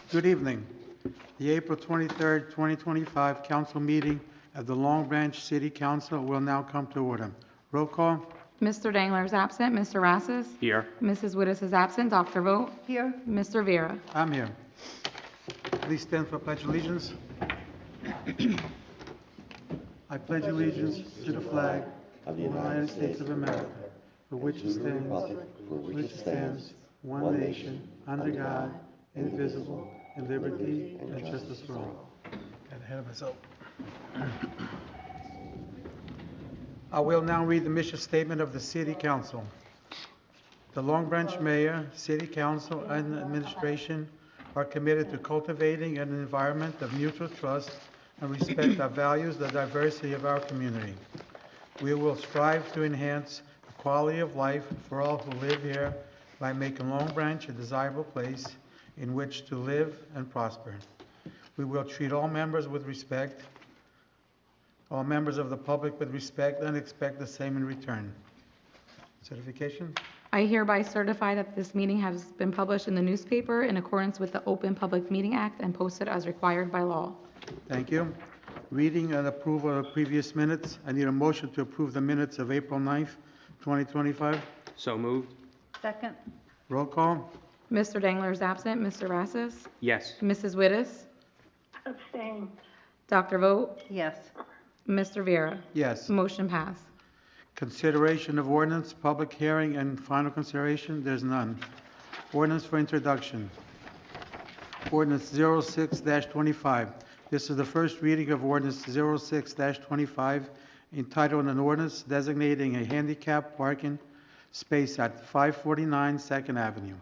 Good evening. The April 23rd, 2025 council meeting of the Long Branch City Council will now come to order. Roll call. Mr. Dangler is absent. Mr. Rassus? Here. Mrs. Wittes is absent. Dr. Vogt? Here. Mr. Vera? I'm here. Please stand for pledge allegiance. I pledge allegiance to the flag of the United States of America, for which it stands, one nation, under God, indivisible, and liberty and justice for all. Got ahead of myself. I will now read the mission statement of the City Council. The Long Branch Mayor, City Council, and Administration are committed to cultivating an environment of mutual trust and respect that values the diversity of our community. We will strive to enhance the quality of life for all who live here by making Long Branch a desirable place in which to live and prosper. We will treat all members with respect, all members of the public with respect, and expect the same in return. Certification? I hereby certify that this meeting has been published in the newspaper in accordance with the Open Public Meeting Act and posted as required by law. Thank you. Reading and approval of previous minutes. I need a motion to approve the minutes of April 9th, 2025. So moved. Second. Roll call. Mr. Dangler is absent. Mr. Rassus? Yes. Mrs. Wittes? Abstain. Dr. Vogt? Yes. Mr. Vera? Yes. Motion passed. Consideration of ordinance, public hearing, and final consideration. There's none. Ordinance for introduction. Ordinance 06-25. This is the first reading of Ordinance 06-25, entitled an ordinance designating a handicap parking space at 549 2nd Avenue.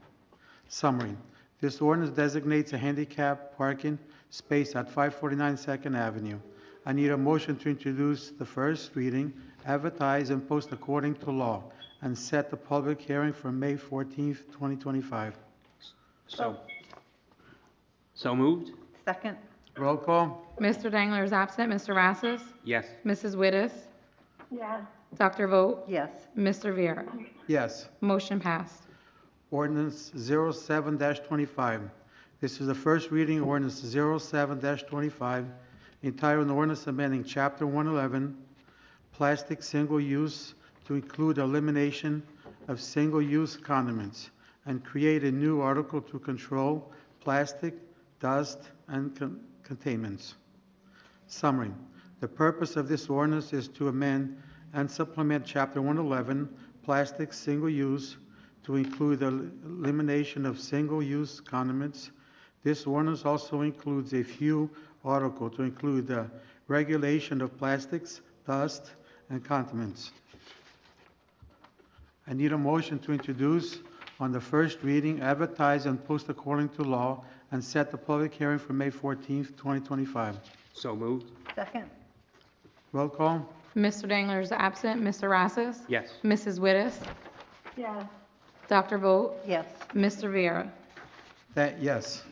Summary. This ordinance designates a handicap parking space at 549 2nd Avenue. I need a motion to introduce the first reading, advertise and post according to law, and set the public hearing for May 14th, 2025. So moved. Second. Roll call. Mr. Dangler is absent. Mr. Rassus? Yes. Mrs. Wittes? Yes. Dr. Vogt? Yes. Mr. Vera? Yes. Motion passed. Ordinance 07-25. This is the first reading, Ordinance 07-25, entitled an ordinance amending Chapter 111, Plastic Single-Use, to include elimination of single-use condiments, and create a new article to control plastic, dust, and contaminants. Summary. The purpose of this ordinance is to amend and supplement Chapter 111, Plastic Single-Use, to include the elimination of single-use condiments. This ordinance also includes a few articles to include the regulation of plastics, dust, and condiments. I need a motion to introduce on the first reading, advertise and post according to law, and set the public hearing for May 14th, 2025. So moved. Second. Roll call. Mr. Dangler is absent. Mr. Rassus? Yes. Mrs. Wittes? Yes. Dr. Vogt? Yes. Mr. Vera? Yes.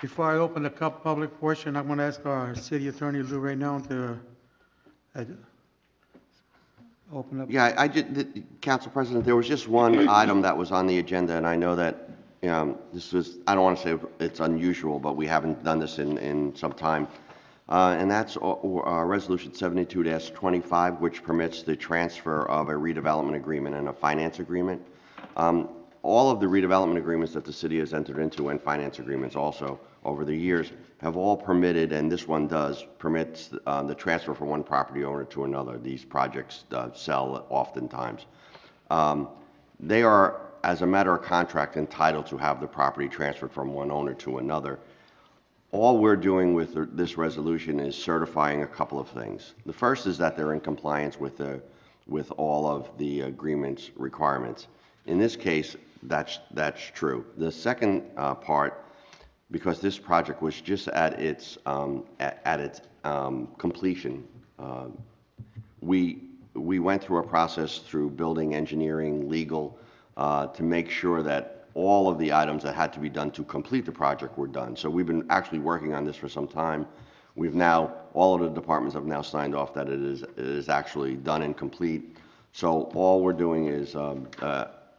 Before I open the public portion, I'm going to ask our city attorney, Lou Raynow, to open up. Yeah, Council President, there was just one item that was on the agenda, and I know that this was, I don't want to say it's unusual, but we haven't done this in some time. And that's Resolution 72-25, which permits the transfer of a redevelopment agreement and a finance agreement. All of the redevelopment agreements that the city has entered into, and finance agreements also over the years, have all permitted, and this one does, permits the transfer from one property owner to another. These projects sell oftentimes. They are, as a matter of contract, entitled to have the property transferred from one owner to another. All we're doing with this resolution is certifying a couple of things. The first is that they're in compliance with all of the agreement's requirements. In this case, that's true. The second part, because this project was just at its completion, we went through a process through building, engineering, legal, to make sure that all of the items that had to be done to complete the project were done. So we've been actually working on this for some time. We've now, all of the departments have now signed off that it is actually done and complete. So all we're doing is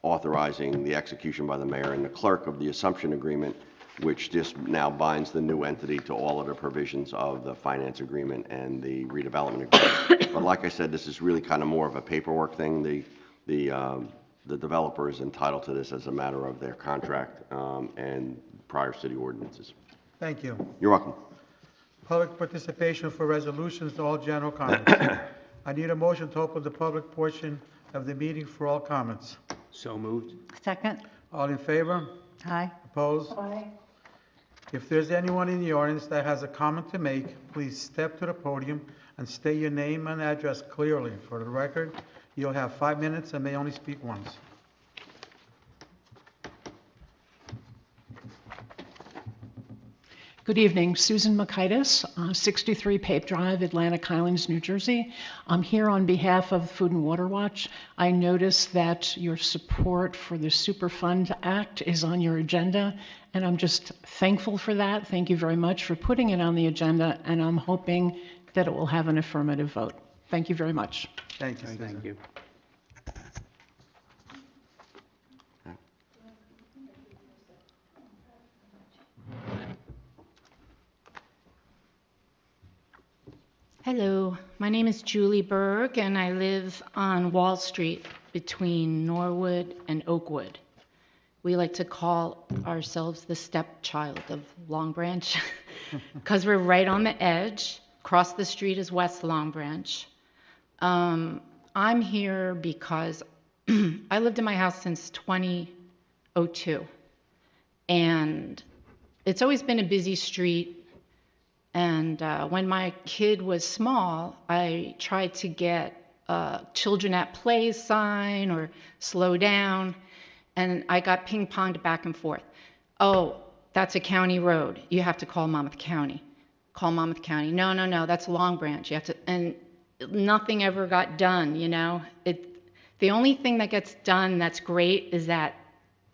authorizing the execution by the mayor and the clerk of the assumption agreement, which just now binds the new entity to all of the provisions of the finance agreement and the redevelopment agreement. But like I said, this is really kind of more of a paperwork thing. The developer is entitled to this as a matter of their contract and prior city ordinances. Thank you. You're welcome. Public participation for resolutions, all general comments. I need a motion to open the public portion of the meeting for all comments. So moved. Second. All in favor? Aye. Opposed? Aye. If there's anyone in the audience that has a comment to make, please step to the podium and state your name and address clearly. For the record, you'll have 5 minutes and may only speak once. Good evening, Susan Makaitis, 63 Pape Drive, Atlantic Highlands, New Jersey. I'm here on behalf of Food and Water Watch. I noticed that your support for the Superfund Act is on your agenda, and I'm just thankful for that. Thank you very much for putting it on the agenda, and I'm hoping that it will have an affirmative vote. Thank you very much. Thank you, Susan. Thank you. Hello, my name is Julie Berg, and I live on Wall Street between Norwood and Oakwood. We like to call ourselves the stepchild of Long Branch because we're right on the edge. Across the street is West Long Branch. I'm here because I lived in my house since 2002, and it's always been a busy street. And when my kid was small, I tried to get children at play sign or slow down, and I got ping-ponged back and forth. Oh, that's a county road. You have to call Monmouth County. Call Monmouth County. No, no, no, that's Long Branch. You have to, and nothing ever got done, you know. The only thing that gets done that's great is that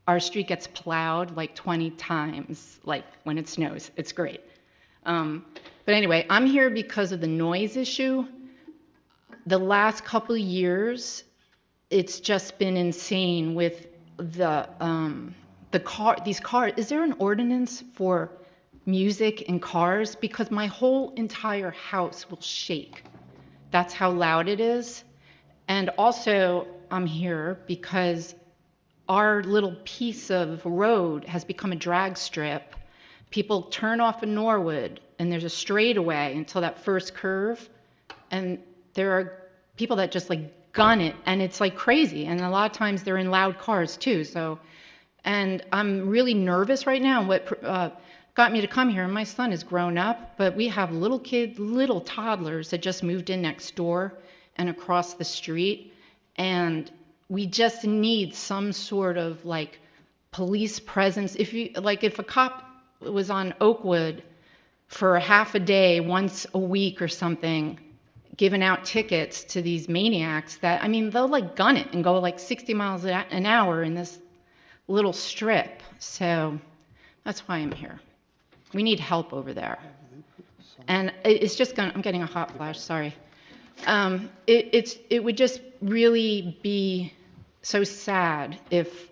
our street gets plowed like 20 times, like when it snows. It's great. But anyway, I'm here because of the noise issue. The last couple of years, it's just been insane with these cars. Is there an ordinance for music in cars? Because my whole entire house will shake. That's how loud it is. And also, I'm here because our little piece of road has become a drag strip. People turn off in Norwood, and there's a straightaway until that first curve, and there are people that just like gun it, and it's like crazy, and a lot of times they're in loud cars too. So, and I'm really nervous right now. What got me to come here, and my son is grown up, but we have little kids, little toddlers that just moved in next door and across the street, and we just need some sort of like police presence. If a cop was on Oakwood for half a day, once a week or something, giving out tickets to these maniacs that, I mean, they'll like gun it and go like 60 miles an hour in this little strip. So that's why I'm here. We need help over there. And it's just I'm getting a hot flash, sorry. It would just really be so sad if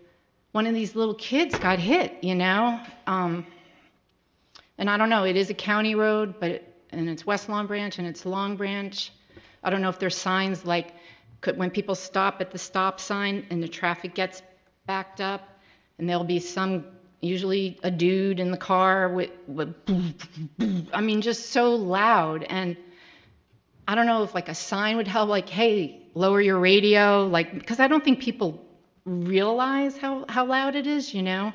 one of these little kids got hit, you know? And I don't know, it is a county road, and it's West Long Branch and it's Long Branch. I don't know if there's signs like when people stop at the stop sign and the traffic gets backed up, and there'll be usually a dude in the car with I mean, just so loud. And I don't know if like a sign would help, like, hey, lower your radio, like, because I don't think people realize how loud it is, you know?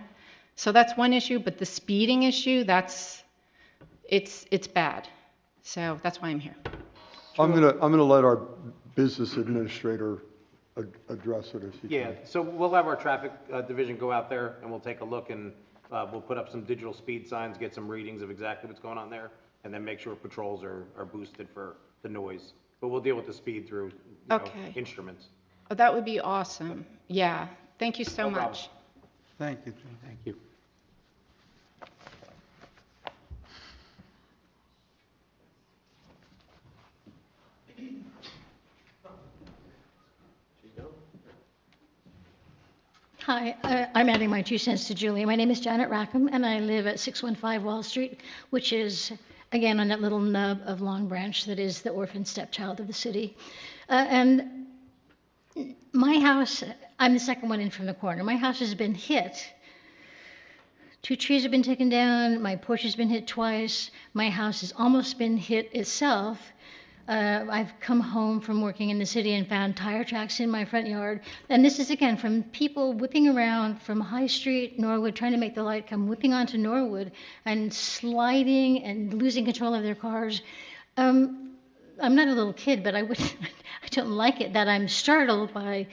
So that's one issue, but the speeding issue, it's bad. So that's why I'm here. I'm gonna let our business administrator address it if he Yeah, can. so we'll have our traffic division go out there and we'll take a look, and we'll put up some digital speed signs, get some readings of exactly what's going on there, and then make sure patrols are boosted for the noise. But we'll deal with the speed through, Okay. instruments. Oh, that would be awesome. Yeah, thank you so No problem. much. Thank you, Jim. Thank you. Hi, I'm adding my 2 cents to Julie. My name is Janet Rackham, and I live at 615 Wall Street, which is, again, on that little nub of Long Branch that is the orphan stepchild of the city. And my house, I'm the second one in from the corner. My house has been hit. 2 trees have been taken down. My porch has been hit twice. My house has almost been hit itself. I've come home from working in the city and found tire tracks in my front yard. And this is, again, from people whipping around from High Street, Norwood, trying to make the light come, whipping onto Norwood and sliding and losing control of their cars. I'm not a little kid, but I don't like it that I'm startled by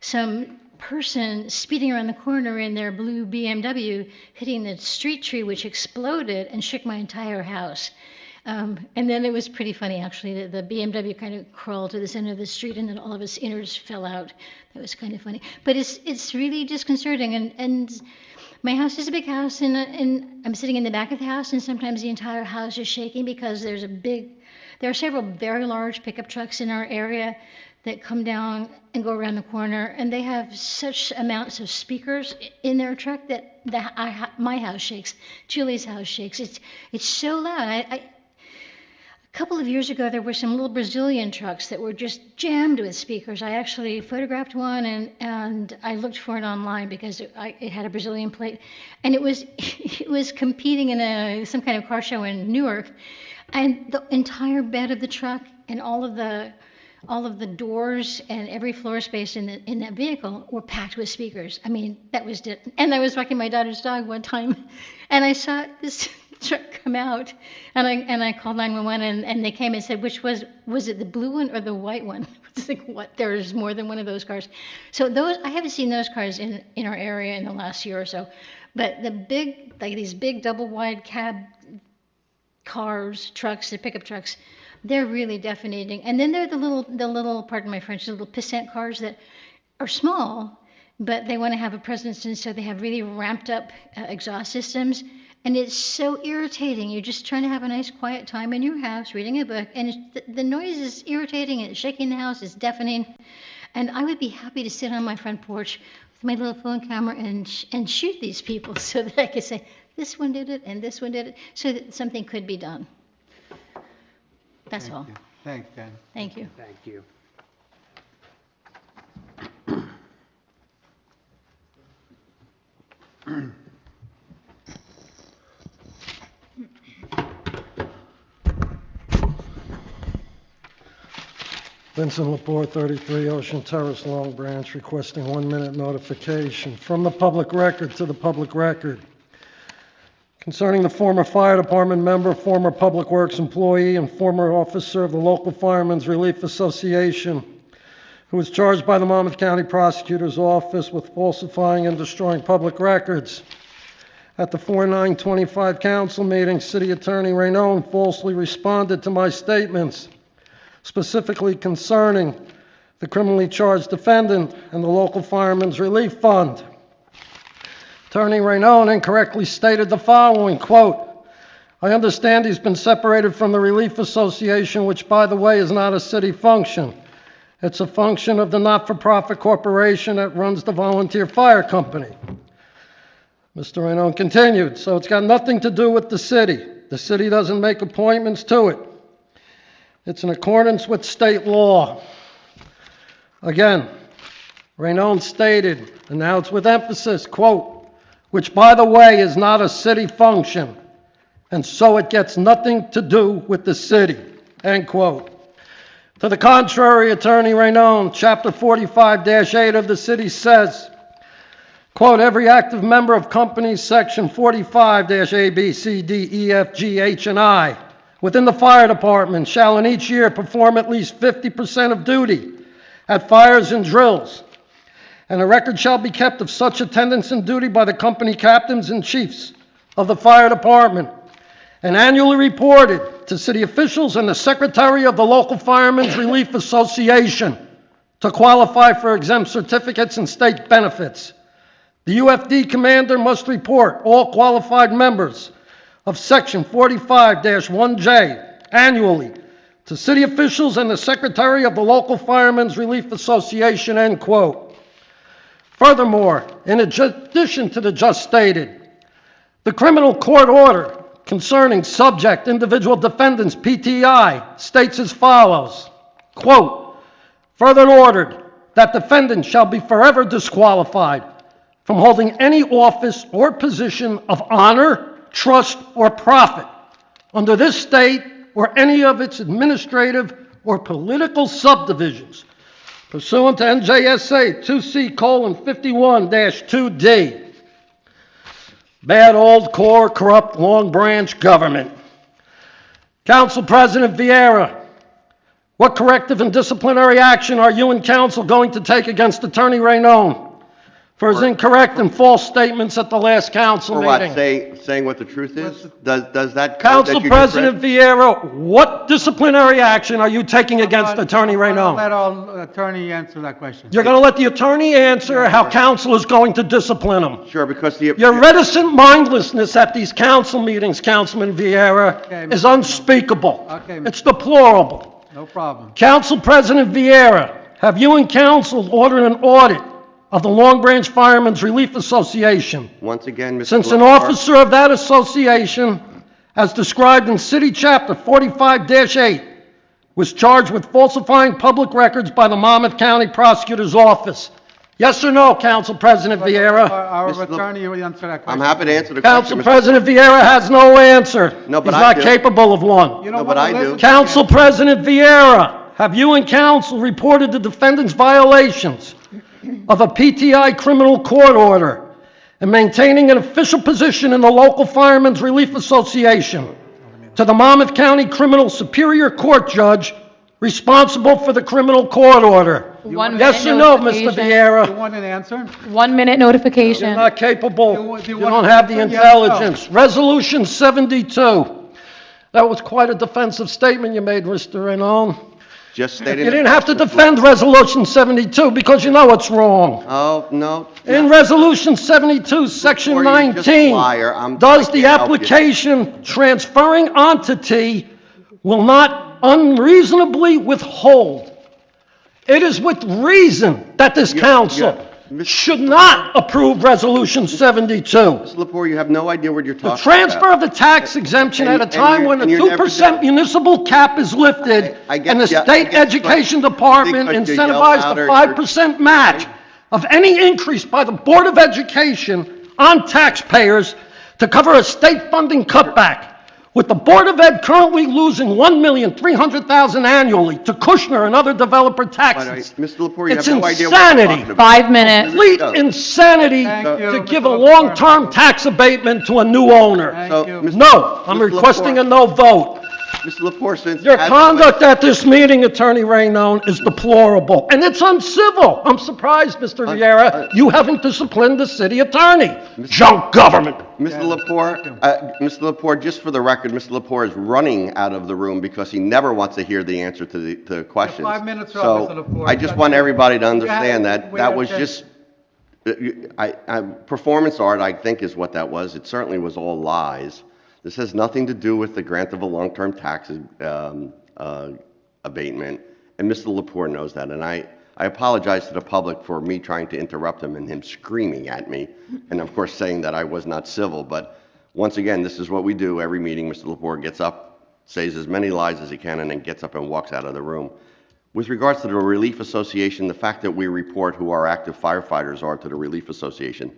some person speeding around the corner in their blue BMW, hitting the street tree, which exploded and shook my entire house. And then it was pretty funny, actually. The BMW kind of crawled to the center of the street, and then all of its innards fell out. That was kind of funny. But it's really disconcerting. And my house is a big house, and I'm sitting in the back of the house, and sometimes the entire house is shaking because there are several very large pickup trucks in our area that come down and go around the corner, and they have such amounts of speakers in their truck that my house shakes. Julie's house shakes. It's so loud. A couple of years ago, there were some little Brazilian trucks that were just jammed with speakers. I actually photographed one, and I looked for it online because it had a Brazilian plate, and it was competing in some kind of car show in Newark, and the entire bed of the truck and all of the doors and every floor space in that vehicle were packed with speakers. I mean, that was it. And I was walking my daughter's dog one time, and I saw this truck come out, and I called 911, and they came and said, which was it the blue one or the white one? It's like, what? There's more than one of those cars. So I haven't seen those cars in our area in the last year or so. But these big double wide cab cars, trucks, the pickup trucks, they're really deafening. And then there are the little, pardon my French, the little pissant cars that are small, but they want to have a presence, and so they have really ramped up exhaust systems. And it's so irritating. You're just trying to have a nice quiet time in your house, reading a book, and the noise is irritating, and it's shaking the house, it's deafening. And I would be happy to sit on my front porch with my little phone camera and shoot these people so that I could say, this one did it, and this one did it, so that something could be done. That's all. Thanks, Dan. Thank you. Thank you. Vincent Lepore, 33 Ocean Terrace, Long Branch, requesting 1-minute notification from the public record to the public record concerning the former fire department member, former public works employee, and former officer of the local Firemen's Relief Association, who was charged by the Monmouth County Prosecutor's Office with falsifying and destroying public records. At the 4/9/25 council meeting, City Attorney Raynone falsely responded to my statements, specifically concerning the criminally charged defendant and the local Firemen's Relief Fund. Attorney Raynone incorrectly stated the following, quote, I understand he's been separated from the Relief Association, which, by the way, is not a city function. It's a function of the not-for-profit corporation that runs the volunteer fire company. Mr. Raynone continued, so it's got nothing to do with the city. The city doesn't make appointments to it. It's in accordance with state law. Again, Raynone stated, and now it's with emphasis, quote, which, by the way, is not a city function, and so it gets nothing to do with the city, end quote. To the contrary, Attorney Raynone, Chapter 45-8 of the city says, quote, every active member of companies, Section 45-A, B, C, D, E, F, G, H, and I, within the fire department shall in each year perform at least 50% of duty at fires and drills, and a record shall be kept of such attendance and duty by the company captains and chiefs of the fire department, and annually reported to city officials and the secretary of the local Firemen's Relief Association to qualify for exempt certificates and state benefits. The UFD commander must report all qualified members of Section 45-1J annually to city officials and the secretary of the local Firemen's Relief Association, end quote. Furthermore, in addition to the just stated, the criminal court order concerning subject individual defendants PTI states as follows, quote, further ordered that defendants shall be forever disqualified from holding any office or position of honor, trust, or profit under this state or any of its administrative or political subdivisions pursuant to NJSA 2C:51-2D. Bad old core corrupt Long Branch government. Council President Vieira, what corrective and disciplinary action are you and council going to take against Attorney Raynone for his incorrect and false statements at the last council For what, meeting? saying what the truth is? Does that... Council that you just read- President Vieira, what disciplinary action are you taking against Attorney I'll Raynone? let our attorney answer that question. You're going to let the attorney answer how council is going to discipline him. Sure, because the... Your reticent mindlessness at these council meetings, Councilman Vieira, Okay, is Mr. unspeakable. Okay, It's deplorable. No problem. Council President Vieira, have you and council ordered an audit of the Long Branch Firemen's Relief Association, Once again, Mr. since an Lepore- officer of that association, as described in City Chapter 45-8, was charged with falsifying public records by the Monmouth County Prosecutor's Office? Yes or no, Council President Vieira? Our Mr. Le- attorney will answer that I'm question. happy to answer the Council question, Mr. President Vieira has no answer. No, but He's I not do. capable of one. You No, don't but wanna I do. listen to Council him. President Vieira, have you and council reported the defendant's violations of a PTI criminal court order and maintaining an official position in the local Firemen's Relief Association to the Monmouth County Criminal Superior Court Judge responsible for the criminal court order? 1 Yes minute or no, Mr. notification. You Vieira? want an answer? 1 minute You're notification. not capable. You You want don't to have the answer? Yes or no? intelligence. Resolution 72. That was quite a defensive statement you made, Mr. Raynone. Just stated... You didn't have to Mr. defend Resolution 72 because you know it's wrong. Oh, no. In Resolution 72, Section Before you just 19, liar, does I the can't help you. application transferring onto T will not unreasonably withhold. It is with reason that this council yeah. should not approve Resolution 72. Mr. Lepore, you have no idea what you're The talking transfer about. of the tax exemption at a And time you're- when the and you're never 2% done. municipal cap is lifted I get- and the yeah, I state get- education department because you yell incentivized louder, the 5% match of any increase by the Board of Education on taxpayers to cover a state funding cutback, with the Board of Ed currently losing $1,300,000 annually to Kushner and other developer But, taxes. Mr. Lepore, you It's have no idea what you're insanity. talking about. 5 minutes. Complete insanity Thank you, to Mr. give a LaFleur. long-term tax abatement to a new owner. Thank So, you. Mr. No, I'm Mr. requesting a Lepore- no vote. Mr. Lepore, since... Your as- conduct at this meeting, Attorney Raynone, is deplorable, and it's uncivil. I'm surprised, Mr. Vieira, you haven't disciplined the city attorney. Junk government. Mr. Lepore, just for the record, Mr. Lepore is running out of the room because he never wants to hear the answer to the questions. 5 minutes are up, Mr. So Lepore. I just want everybody to have- understand that we that have was to- just, performance art, I think is what that was. It certainly was all lies. This has nothing to do with the grant of a long-term tax abatement, and Mr. Lepore knows that. And I apologize to the public for me trying to interrupt him and him screaming at me, and of course saying that I was not civil. But once again, this is what we do every meeting. Mr. Lepore gets up, says as many lies as he can, and then gets up and walks out of the room. With regards to the Relief Association, the fact that we report who our active firefighters are to the Relief Association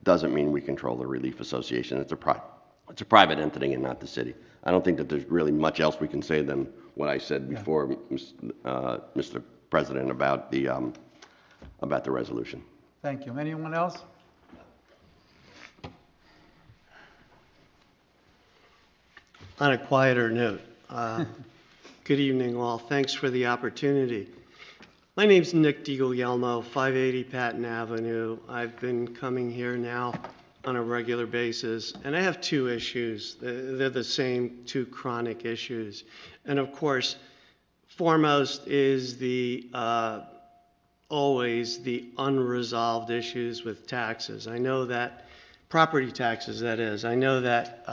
doesn't mean we control the Relief Association. It's a private entity and not the city. I don't think that there's really much else we can say than what I said before, Mr. President, about the resolution. Thank you. Anyone else? On a quieter note, good evening all. Thanks for the opportunity. My name's Nick DiGuglielmo, 580 Patton Avenue. I've been coming here now on a regular basis, and I have two issues. They're the same two chronic issues. And of course, foremost is always the unresolved issues with taxes. I know that, property taxes that is, I know that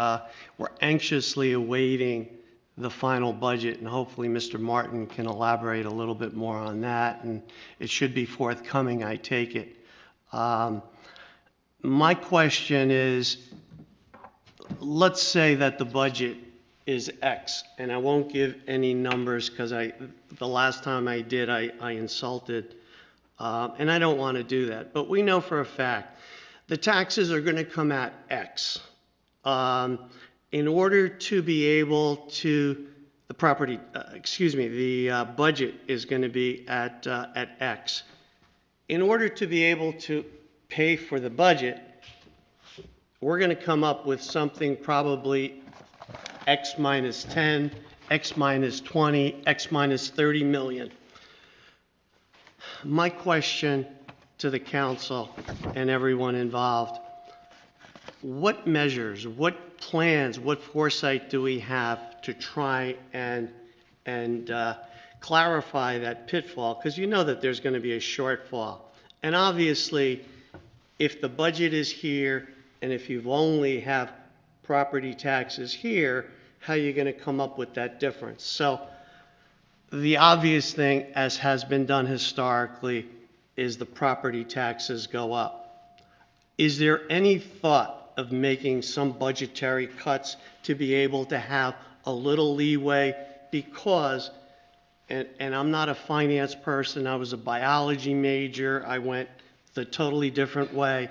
we're anxiously awaiting the final budget, and hopefully Mr. Martin can elaborate a little bit more on that, and it should be forthcoming, I take it. My question is, let's say that the budget is X, and I won't give any numbers because the last time I did, I insulted, and I don't want to do that. But we know for a fact the taxes are going to come at X. In order to be able to, the budget is going to be at X. In order to be able to pay for the budget, we're going to come up with something probably X minus 10, X minus 20, X minus 30 million. My question to the council and everyone involved, what measures, what plans, what foresight do we have to try and clarify that pitfall? Because you know that there's going to be a shortfall. And obviously, if the budget is here, and if you only have property taxes here, how are you going to come up with that difference? So the obvious thing, as has been done historically, is the property taxes go up. Is there any thought of making some budgetary cuts to be able to have a little leeway? Because, and I'm not a finance person, I was a biology major, I went the totally different way.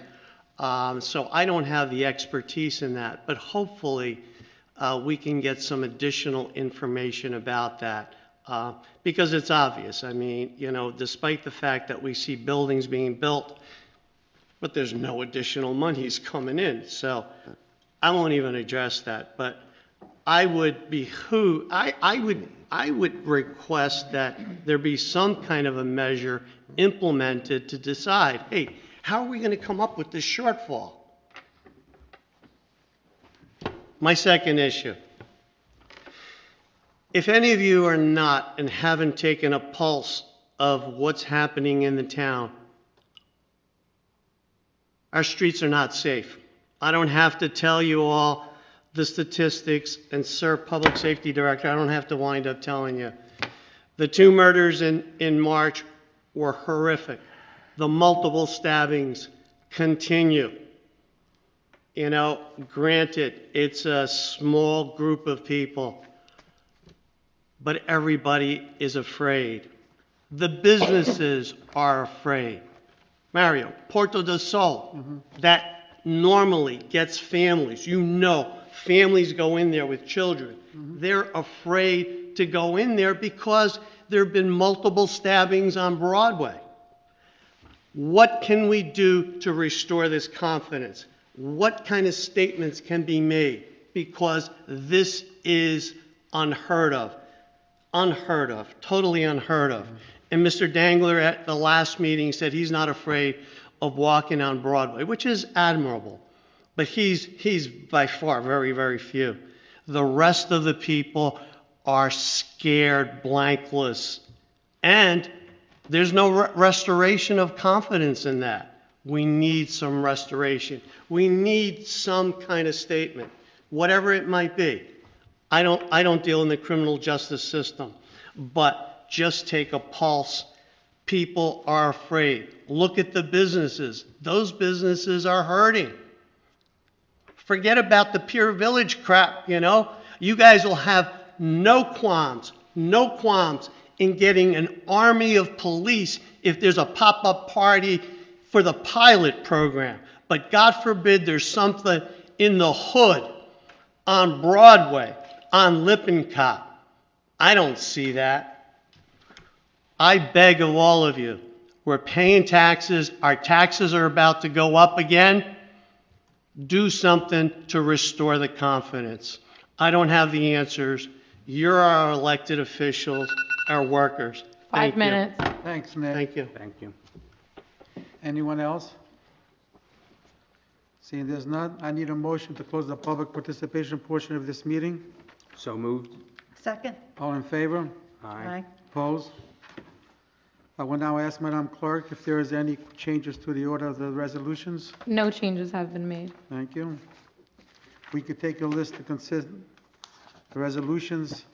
So I don't have the expertise in that, but hopefully we can get some additional information about that. Because it's obvious. I mean, you know, despite the fact that we see buildings being built, but there's no additional monies coming in. So I won't even address that, but I would I would request that there be some kind of a measure implemented to decide, hey, how are we going to come up with this shortfall? My second issue. If any of you are not and haven't taken a pulse of what's happening in the town, our streets are not safe. I don't have to tell you all the statistics, and sir, Public Safety Director, I don't have to wind up telling you. The 2 murders in March were horrific. The multiple stabbings continue. You know, granted, it's a small group of people, but everybody is afraid. The businesses are afraid. Mario, Porto del Sol, that normally gets families. You know, families go in there with children. They're afraid to go in there because there have been multiple stabbings on Broadway. What can we do to restore this confidence? What kind of statements can be made? Because this is unheard of. Unheard of, totally unheard of. And Mr. Dangler at the last meeting said he's not afraid of walking on Broadway, which is admirable. But he's by far very, very few. The rest of the people are scared, blankless. And there's no restoration of confidence in that. We need some restoration. We need some kind of statement, whatever it might be. I don't deal in the criminal justice system, but just take a pulse. People are afraid. Look at the businesses. Those businesses are hurting. Forget about the Pier Village crap, you know. You guys will have no qualms in getting an army of police if there's a pop-up party for the pilot program. But God forbid there's something in the hood, on Broadway, on Lippincott. I don't see that. I beg of all of you, we're paying taxes, our taxes are about to go up again. Do something to restore the confidence. I don't have the answers. You're our elected officials, our workers. 5 minutes. Thanks, Nick. Thank you. Thank you. Anyone else? Seeing there's none, I need a motion to close the public participation portion of this meeting. So moved. Second. All in favor? Aye. Opposed? I will now ask Madam Clerk if there is any changes to the order of the resolutions. No changes have been made. Thank you. We could take a list to consist, the resolutions,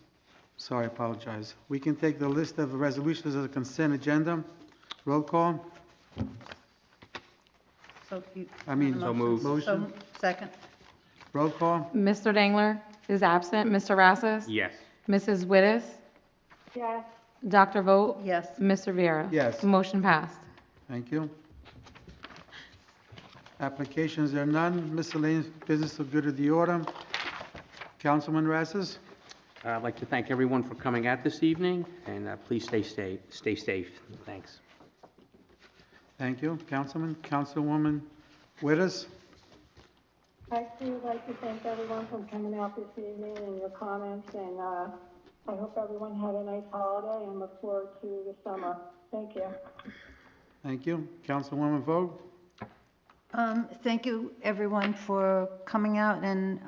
sorry, I apologize. We can take the list of resolutions as a consent agenda. Roll call. So you. So moved. Motion, Second. roll call? Mr. Dangler is absent. Mr. Rassus? Yes. Mrs. Wittes? Yes. Dr. Vogt? Yes. Mr. Viera? Yes. Motion passed. Thank you. Applications, there are none. Miscellaneous business of good of the order. Councilman Rassus? I'd like to thank everyone for coming out this evening, and please stay safe. Thanks. Thank you. Councilman, Councilwoman Wittes? I too would like to thank everyone for coming out this evening and your comments, and I hope everyone had a nice holiday and look forward to the summer. Thank you. Thank you. Councilwoman Vogt? Thank you, everyone, for coming out and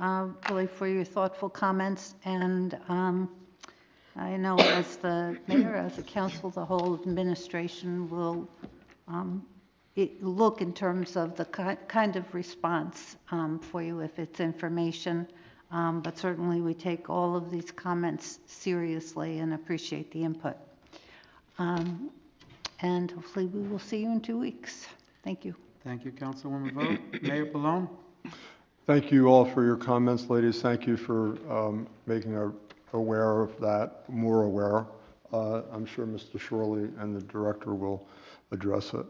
really for your thoughtful comments. And I know as the mayor, as the council, the whole administration will look in terms of the kind of response for you if it's information. But certainly we take all of these comments seriously and appreciate the input. And hopefully we will see you in 2 weeks. Thank you. Thank you, Councilwoman Vogt. Mayor Pallone? Thank you all for your comments, ladies. Thank you for making us aware of that, more aware. I'm sure Mr. Shorley and the director will address it.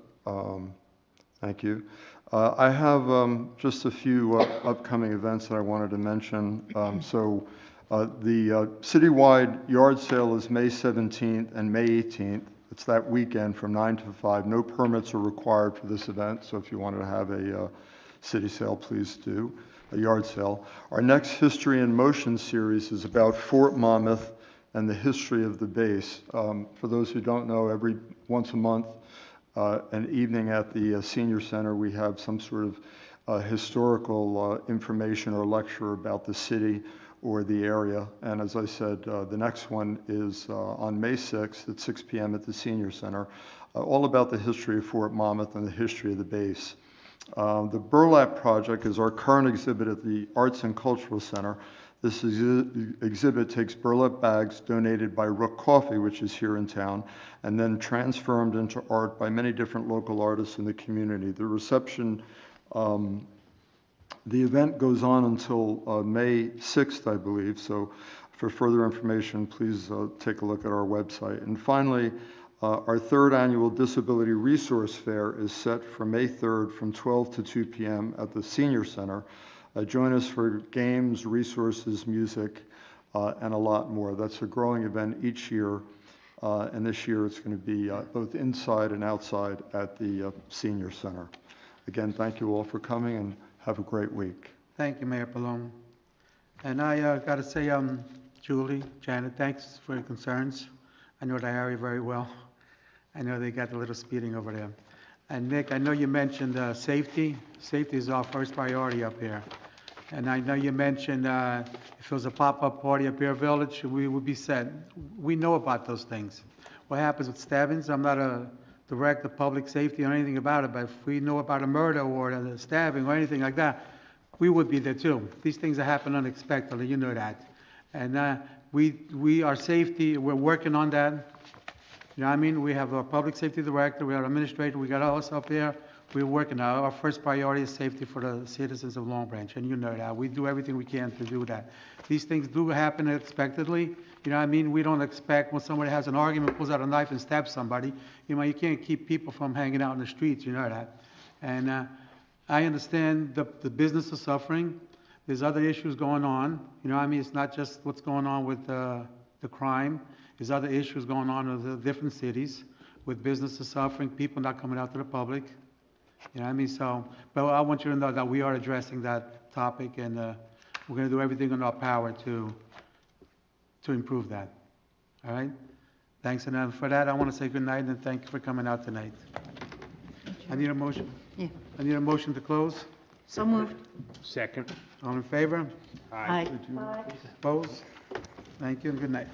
Thank you. I have just a few upcoming events that I wanted to mention. The citywide yard sale is May 17th and May 18th. It's that weekend from 9 to 5. No permits are required for this event, so if you wanted to have a city sale, please do, a yard sale. Our next History in Motion series is about Fort Monmouth and the history of the base. For those who don't know, every once a month, an evening at the Senior Center, we have some sort of historical information or lecture about the city or the area. And as I said, the next one is on May 6th at 6 p.m. at the Senior Center, all about the history of Fort Monmouth and the history of the base. The Burlap Project is our current exhibit at the Arts and Cultural Center. This exhibit takes burlap bags donated by Rook Coffee, which is here in town, and then transformed into art by many different local artists in the community. The reception, the event goes on until May 6th, I believe, so for further information, please take a look at our website. And finally, our third annual Disability Resource Fair is set for May 3rd from 12 to 2 p.m. at the Senior Center. Join us for games, resources, music, and a lot more. That's a growing event each year, and this year it's going to be both inside and outside at the Senior Center. Again, thank you all for coming, and have a great week. Thank you, Mayor Pallone. And I got to say, Julie, Janet, thanks for your concerns. I know the area very well. I know they got a little speeding over there. And Nick, I know you mentioned safety. Safety is our first priority up here. And I know you mentioned if it was a pop-up party up here, Village, we would be set. We know about those things. What happens with stabbings, I'm not a director of public safety or anything about it, but if we know about a murder or a stabbing or anything like that, we would be there too. These things happen unexpectedly, you know that. And our safety, we're working on that. You know what I mean? We have our public safety director, we have our administrator, we got us up here. We're working on our first priority is safety for the citizens of Long Branch, and you know that. We do everything we can to do that. These things do happen unexpectedly. You know what I mean? We don't expect when somebody has an argument, pulls out a knife and stabs somebody. You know, you can't keep people from hanging out in the streets, you know that. And I understand the business is suffering. There's other issues going on. You know what I mean? It's not just what's going on with the crime. There's other issues going on with the different cities, with businesses suffering, people not coming out to the public. You know what I mean? So, but I want you to know that we are addressing that topic, and we're going to do everything in our power to improve that. All right? Thanks. And for that, I want to say good night and thank you for coming out tonight. I need a motion. Yeah. I need a motion to close. So moved. Second. All in favor? Aye. Opposed? Thank you and good night.